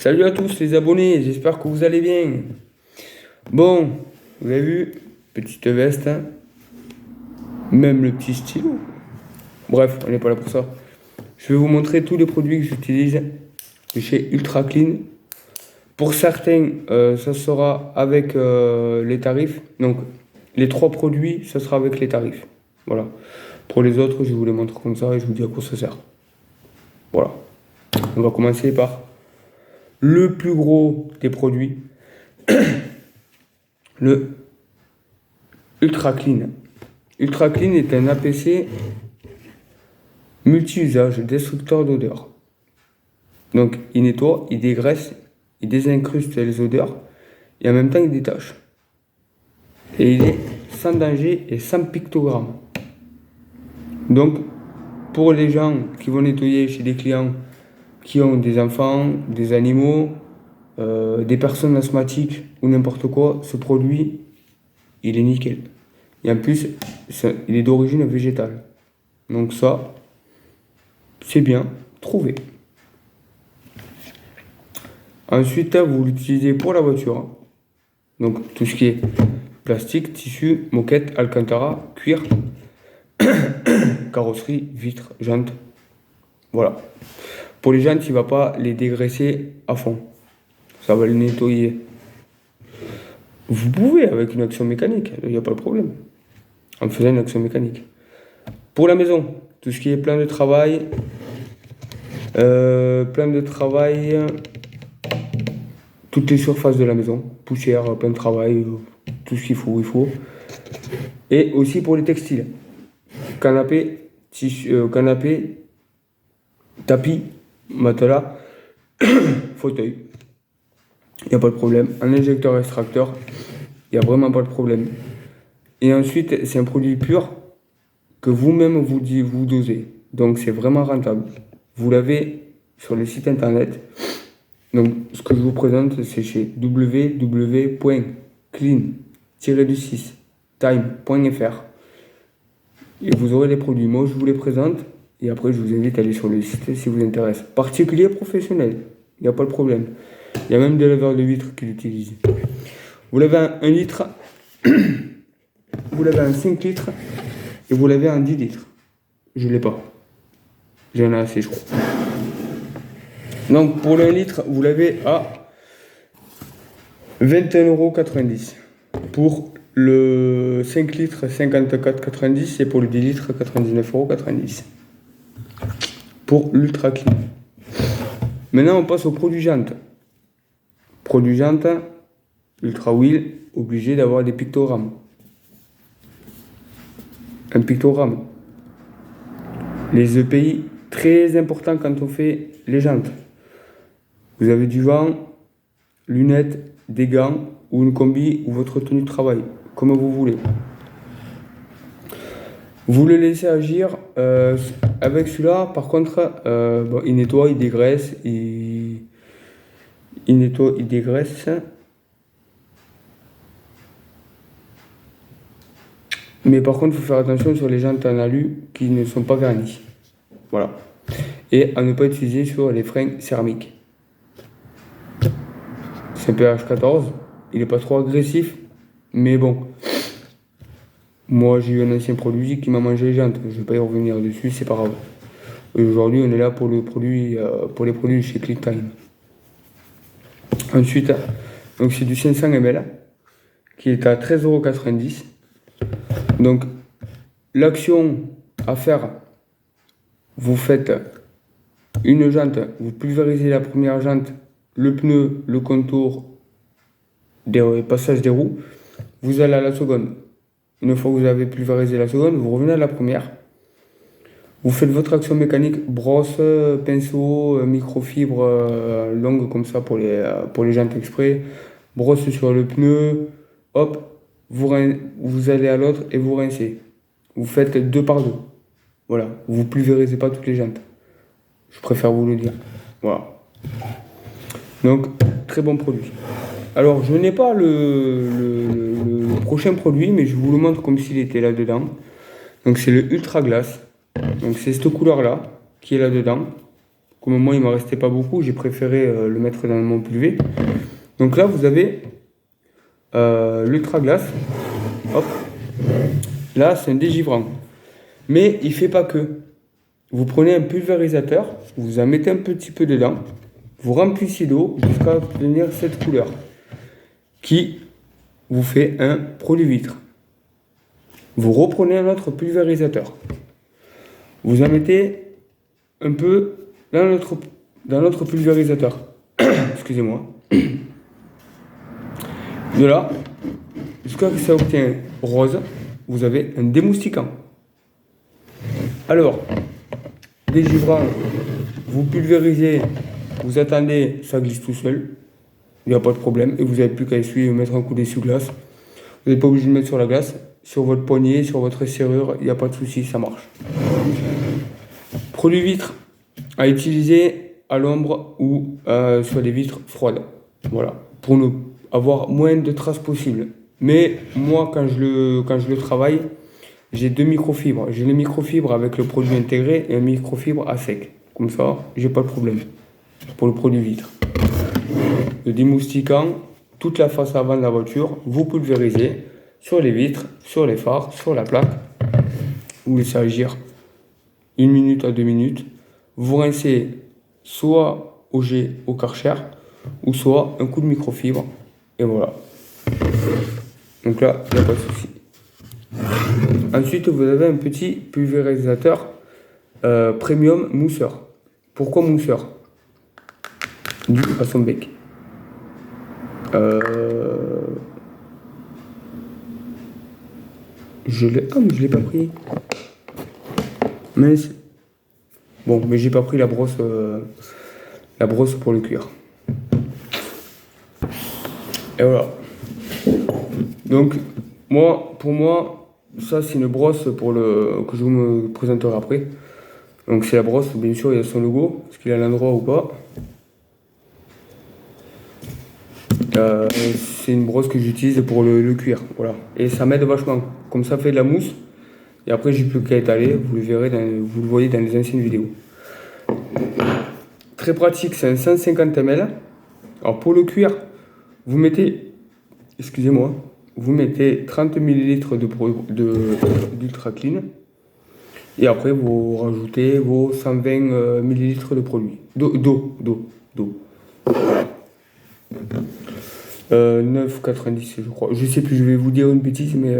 Salut à tous les abonnés, j'espère que vous allez bien. Bon, vous avez vu, petite veste, hein, même le petit stylo. Bref, on n'est pas là pour ça. Je vais vous montrer tous les produits que j'utilise de chez Ultra Clean. Pour certains, ça sera avec les tarifs. Donc, les 3 produits, ça sera avec les tarifs. Voilà. Pour les autres, je vous les montre comme ça et je vous dis à quoi ça sert. Voilà. On va commencer par le plus gros des produits, le Ultra Clean. Ultra Clean est un APC multi-usage destructeur d'odeur. Donc il nettoie, il dégraisse, il désincruste les odeurs et en même temps il détache. Et il est sans danger et sans pictogramme. Donc pour les gens qui vont nettoyer chez des clients qui ont des enfants, des animaux, des personnes asthmatiques ou n'importe quoi, ce produit, il est nickel. Et en plus, il est d'origine végétale. Donc ça, c'est bien trouvé. Ensuite, vous l'utilisez pour la voiture. Donc tout ce qui est plastique, tissu, moquette, alcantara, cuir, carrosserie, vitres, jantes. Voilà. Pour les jantes, il ne va pas les dégraisser à fond. Ça va les nettoyer. Vous pouvez avec une action mécanique, il n'y a pas de problème. En faisant une action mécanique. Pour la maison, tout ce qui est plein de travail, toutes les surfaces de la maison, poussière, plein de travail, tout ce qu'il faut, il faut. Et aussi pour les textiles, canapé, tapis, matelas, fauteuil. Il n'y a pas de problème. Un injecteur extracteur, il n'y a vraiment pas de problème. Et ensuite, c'est un produit pur que vous-même vous dosez. Donc, c'est vraiment rentable. Vous l'avez sur le site internet. Donc, ce que je vous présente, c'est chez www.clean-time.fr. Et vous aurez les produits. Moi, je vous les présente. Et après, je vous invite à aller sur le site si vous intéresse. Particulier, professionnel. Il n'y a pas de problème. Il y a même des laveurs de vitres qui l'utilisent. Vous l'avez en 1 litre. Vous l'avez en 5 litres. Et vous l'avez en 10 litres. Je ne l'ai pas. J'en ai assez, je crois. Donc, pour le 1 litre, vous l'avez à 21,90 €. Pour le 5 litres, 54,90 €. Et pour le 10 litres, 99,90 €. Pour l'Ultra Clean. Maintenant, on passe au produit jante. Produit jante, Ultra Wheel, obligé d'avoir des pictogrammes. Un pictogramme. Les EPI, très important quand on fait les jantes. Vous avez du vent, lunettes, des gants ou une combi ou votre tenue de travail, comme vous voulez. Vous le laissez agir avec celui-là. Par contre, il nettoie, il dégraisse, il nettoie, il dégraisse. Mais par contre, il faut faire attention sur les jantes en alu qui ne sont pas vernies. Voilà. Et à ne pas utiliser sur les freins céramiques. C'est un pH 14. Il n'est pas trop agressif. Mais bon. Moi, j'ai eu un ancien produit qui m'a mangé les jantes. Je ne vais pas y revenir dessus, c'est pas grave. Aujourd'hui, on est là pour les produits chez Clean Time. Ensuite, donc c'est du 500 ml qui est à 13,90 €. Donc, l'action à faire, vous faites une jante, vous pulvérisez la première jante, le pneu, le contour, des passages des roues. Vous allez à la seconde. Une fois que vous avez pulvérisé la seconde, vous revenez à la première. Vous faites votre action mécanique, brosse, pinceau, microfibre longue comme ça pour les jantes exprès. Brosse sur le pneu, hop. Vous allez à l'autre et vous rincez. Vous faites 2 par 2. Voilà. Vous pulvérisez pas toutes les jantes. Je préfère vous le dire. Voilà. Donc, très bon produit. Alors, je n'ai pas le prochain produit, mais je vous le montre comme s'il était là-dedans. Donc, c'est le Ultra Glace. Donc, c'est cette couleur-là qui est là-dedans. Comme moi, il ne m'en restait pas beaucoup, j'ai préféré le mettre dans mon PUV. Donc là, vous avez l'Ultra Glace. Hop. Là, c'est un dégivrant. Mais il ne fait pas que. Vous prenez un pulvérisateur, vous en mettez un petit peu dedans, vous remplissez d'eau jusqu'à obtenir cette couleur qui vous fait un produit vitre. Vous reprenez un autre pulvérisateur. Vous en mettez un peu dans notre pulvérisateur. Excusez-moi. De là, jusqu'à ce que ça obtient rose, vous avez un démoustiquant. Alors, dégivrant, vous pulvérisez, vous attendez, ça glisse tout seul. Il n'y a pas de problème. Et vous n'avez plus qu'à essuyer, mettre un coup d'essuie-glace. Vous n'êtes pas obligé de mettre sur la glace. Sur votre poignet, sur votre serrure, il n'y a pas de souci, ça marche. Produit vitre à utiliser à l'ombre ou sur des vitres froides. Voilà, pour avoir moins de traces possible. Mais moi, quand je le travaille, j'ai 2 microfibres. J'ai les microfibres avec le produit intégré et un microfibre à sec. Comme ça, j'ai pas de problème pour le produit vitre. Le démoustiquant, toute la face avant de la voiture, vous pulvérisez sur les vitres, sur les phares, sur la plaque. Vous laissez agir 1 minute à 2 minutes. Vous rincez soit au jet, au Karcher, ou soit un coup de microfibre. Et voilà. Donc là, il n'y a pas de souci. Ensuite, vous avez un petit pulvérisateur premium mousseur. Pourquoi mousseur? Dû à son bec. Je l'ai pas pris. Mince. Bon, mais j'ai pas pris la brosse pour le cuir. Et voilà. Donc, pour moi, ça c'est une brosse que je vous présenterai après. Donc c'est la brosse, bien sûr, il y a son logo, est-ce qu'il est à l'endroit ou pas. C'est une brosse que j'utilise pour le cuir, voilà. Et ça m'aide vachement. Comme ça fait de la mousse, et après j'ai plus qu'à étaler, vous le verrez, vous le voyez dans les anciennes vidéos. Très pratique, c'est un 150 ml. Alors pour le cuir, vous mettez 30 ml d'Ultra Clean. Et après, vous rajoutez vos 120 ml de produit. D'eau. 9,90 je crois. Je sais plus, je vais vous dire une bêtise, mais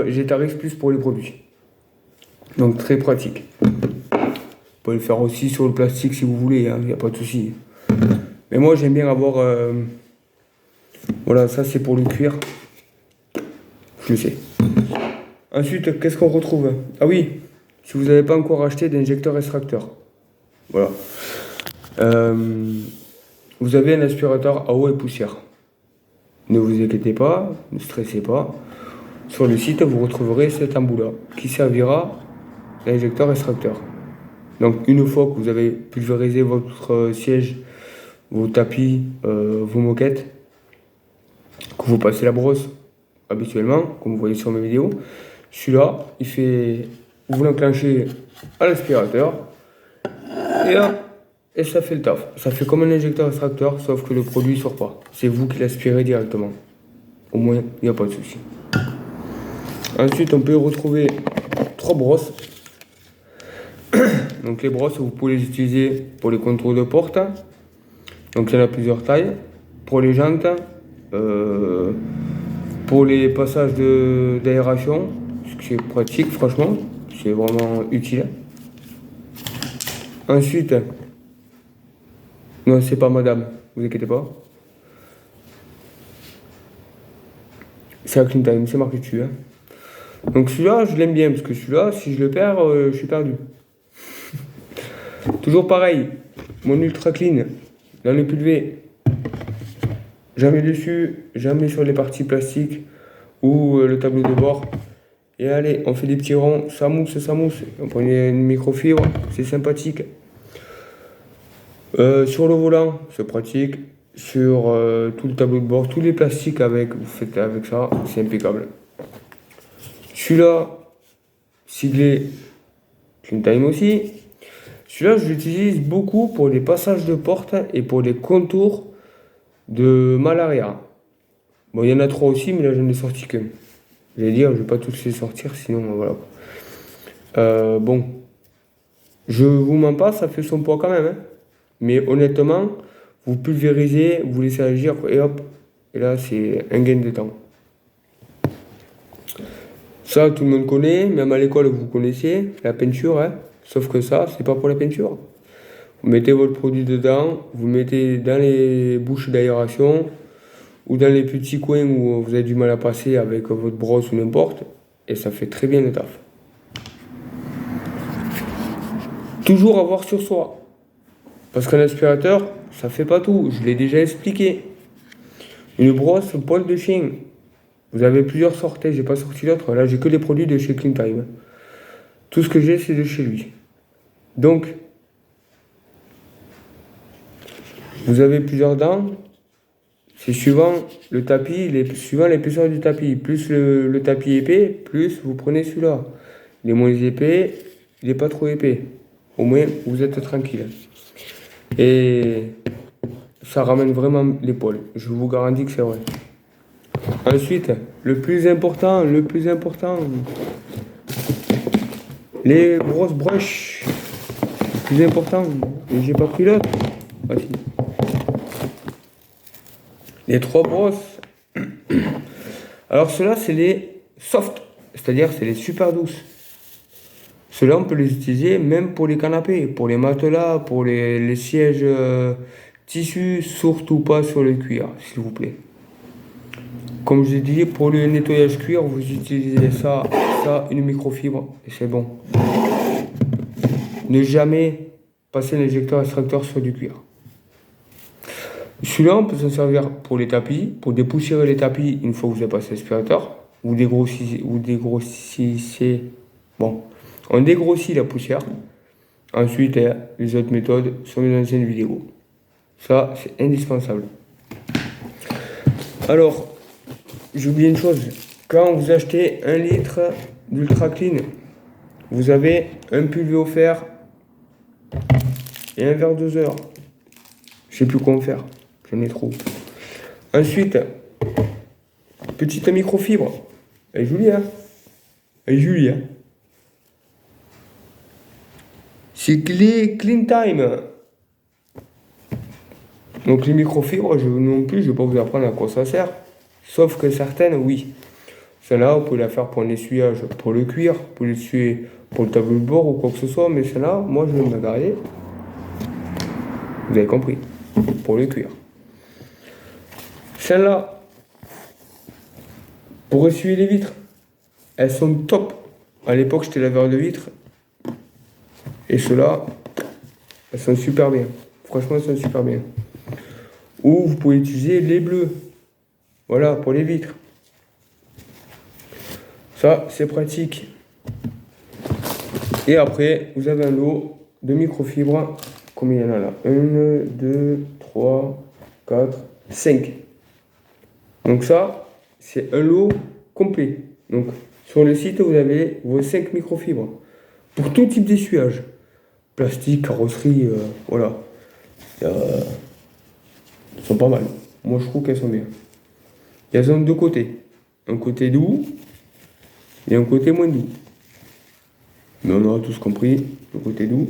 j'ai tarif plus pour les produits. Donc très pratique. Vous pouvez le faire aussi sur le plastique si vous voulez, il n'y a pas de souci. Mais moi j'aime bien avoir... voilà, ça c'est pour le cuir. Je le sais. Ensuite, qu'est-ce qu'on retrouve? Ah oui, si vous n'avez pas encore acheté d'injecteur extracteur. Voilà. Vous avez un aspirateur à eau et poussière. Ne vous inquiétez pas, ne stressez pas. Sur le site, vous retrouverez cet embout-là qui servira d'injecteur extracteur. Donc, une fois que vous avez pulvérisé votre siège, vos tapis, vos moquettes, que vous passez la brosse habituellement, comme vous voyez sur mes vidéos, celui-là, vous l'enclenchez à l'aspirateur et ça fait le taf. Ça fait comme un injecteur extracteur, sauf que le produit ne sort pas. C'est vous qui l'aspirez directement. Au moins, il n'y a pas de souci. Ensuite, on peut retrouver 3 brosses. Donc les brosses, vous pouvez les utiliser pour les contours de porte. Donc il y en a plusieurs tailles. Pour les jantes, pour les passages d'aération, c'est pratique franchement, c'est vraiment utile. Ensuite, non c'est pas madame, vous inquiétez pas. C'est à Clean Time, c'est marqué dessus. Hein. Donc celui-là, je l'aime bien parce que celui-là, si je le perds, je suis perdu. Toujours pareil, mon Ultra Clean dans le pulvé. Jamais dessus, jamais sur les parties plastiques ou le tableau de bord. Et allez, on fait des petits ronds, ça mousse. On prend une microfibre, c'est sympathique. Sur le volant, c'est pratique. Sur tout le tableau de bord, tous les plastiques vous faites avec ça, c'est impeccable. Celui-là, siglé Clean Time aussi. Celui-là, je l'utilise beaucoup pour les passages de porte et pour les contours de malaria. Bon, il y en a trois aussi, mais là, j'en ai sorti qu'un. J'allais dire, je vais pas tous les sortir, sinon, voilà. Bon, je vous mens pas, ça fait son poids quand même, hein. Mais honnêtement, vous pulvérisez, vous laissez agir, et hop, et là, c'est un gain de temps. Ça, tout le monde connaît, même à l'école, vous connaissez, la peinture, hein. Sauf que ça, c'est pas pour la peinture. Vous mettez votre produit dedans, vous le mettez dans les bouches d'aération ou dans les petits coins où vous avez du mal à passer avec votre brosse ou n'importe, et ça fait très bien le taf. Toujours avoir sur soi. Parce qu'un aspirateur, ça fait pas tout, je l'ai déjà expliqué. Une brosse, poil de chien. Vous avez plusieurs sortes, j'ai pas sorti d'autres. Là, j'ai que des produits de chez Clean Time. Tout ce que j'ai, c'est de chez lui. Donc, vous avez plusieurs dents. C'est suivant le tapis, suivant l'épaisseur du tapis. Plus le tapis épais, plus vous prenez celui-là. Il est moins épais, il n'est pas trop épais. Au moins, vous êtes tranquille. Et ça ramène vraiment l'épaule. Je vous garantis que c'est vrai. Ensuite, le plus important, les grosses brushes. Le plus important, et j'ai pas pris l'autre. Voici. Les trois brosses. Alors ceux-là, c'est les soft, c'est-à-dire c'est les super douces. Ceux-là, on peut les utiliser même pour les canapés, pour les matelas, pour les sièges tissus, surtout pas sur le cuir, s'il vous plaît. Comme je dis, pour le nettoyage cuir, vous utilisez ça, une microfibre, et c'est bon. Ne jamais passer l'injecteur extracteur sur du cuir. Celui-là, on peut s'en servir pour les tapis, pour dépoussiérer les tapis une fois que vous avez passé l'aspirateur. Vous dégrossissez. Bon, on dégrossit la poussière. Ensuite, les autres méthodes sont les anciennes vidéos. Ça, c'est indispensable. Alors, j'ai oublié une chose. Quand vous achetez 1 litre d'Ultra Clean, vous avez un pulvé offert et un verre 2 heures. Je sais plus quoi en faire. J'en ai trop. Ensuite, petite microfibre. Elle est jolie, hein? Elle est jolie, hein? C'est Clean Time. Donc les microfibres, non plus, je ne vais pas vous apprendre à quoi ça sert. Sauf que certaines, oui. Celle-là, vous pouvez la faire pour un essuyage pour le cuir, pour l'essuyer pour le tableau de bord ou quoi que ce soit. Mais celle-là, moi, je vais me la garder. Vous avez compris. Pour le cuir. Celle-là, pour essuyer les vitres, elles sont top. À l'époque, j'étais laveur de vitres. Et ceux-là, elles sont super bien. Franchement, elles sont super bien. Ou vous pouvez utiliser les bleus. Voilà, pour les vitres. Ça, c'est pratique. Et après, vous avez un lot de microfibres. Combien il y en a là? 1, 2, 3, 4, 5. Donc ça, c'est un lot complet. Donc, sur le site, vous avez vos 5 microfibres. Pour tout type d'essuyage. Plastique, carrosserie, voilà. Elles sont pas mal. Moi, je trouve qu'elles sont bien. Elles ont deux côtés. Un côté doux et un côté moins doux. Mais on aura tous compris, le côté doux,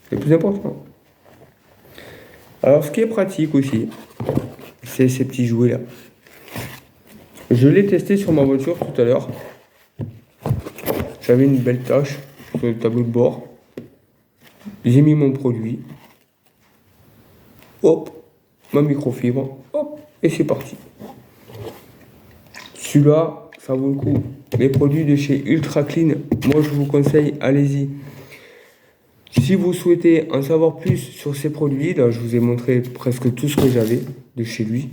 c'est le plus important. Alors, ce qui est pratique aussi, c'est ces petits jouets-là. Je l'ai testé sur ma voiture tout à l'heure. J'avais une belle tache sur le tableau de bord. J'ai mis mon produit. Hop, ma microfibre. Hop, et c'est parti. Celui-là, ça vaut le coup. Les produits de chez Ultra Clean, moi je vous conseille, allez-y. Si vous souhaitez en savoir plus sur ces produits, là je vous ai montré presque tout ce que j'avais de chez lui.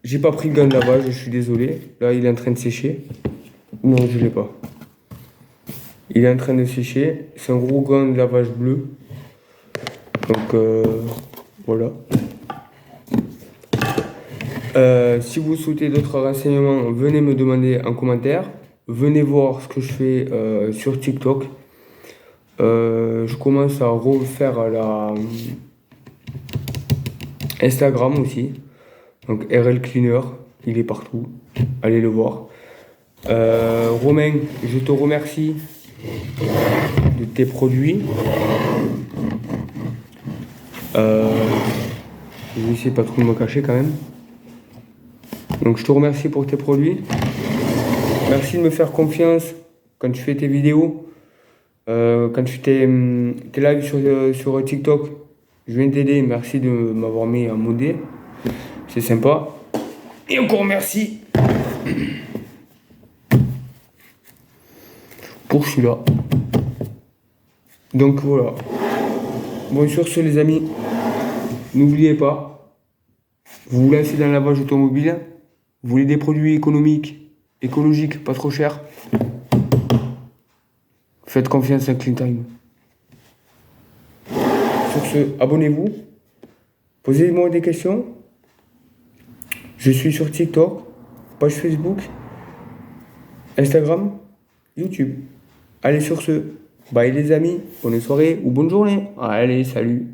J'ai pas pris le gant de lavage, je suis désolé. Là il est en train de sécher. Non, je l'ai pas. Il est en train de sécher. C'est un gros gant de lavage bleu. Donc voilà. Si vous souhaitez d'autres renseignements, venez me demander en commentaire. Venez voir ce que je fais sur TikTok. Je commence à refaire la Instagram aussi. Donc RL Cleaner, il est partout. Allez le voir. Romain, je te remercie de tes produits. Je vais essayer pas trop de me cacher quand même. Donc je te remercie pour tes produits. Merci de me faire confiance quand tu fais tes vidéos. Quand tu tes live sur TikTok, je viens t'aider. Merci de m'avoir mis en modé. C'est sympa. Et encore merci pour celui-là. Donc voilà. Bon, sur ce les amis, n'oubliez pas, vous vous lancez dans la lavage automobile, vous voulez des produits écologiques, pas trop chers, faites confiance à Clean Time. Sur ce, abonnez-vous, posez-moi des questions. Je suis sur TikTok, page Facebook, Instagram, YouTube. Allez sur ce, bye les amis, bonne soirée ou bonne journée. Allez, salut.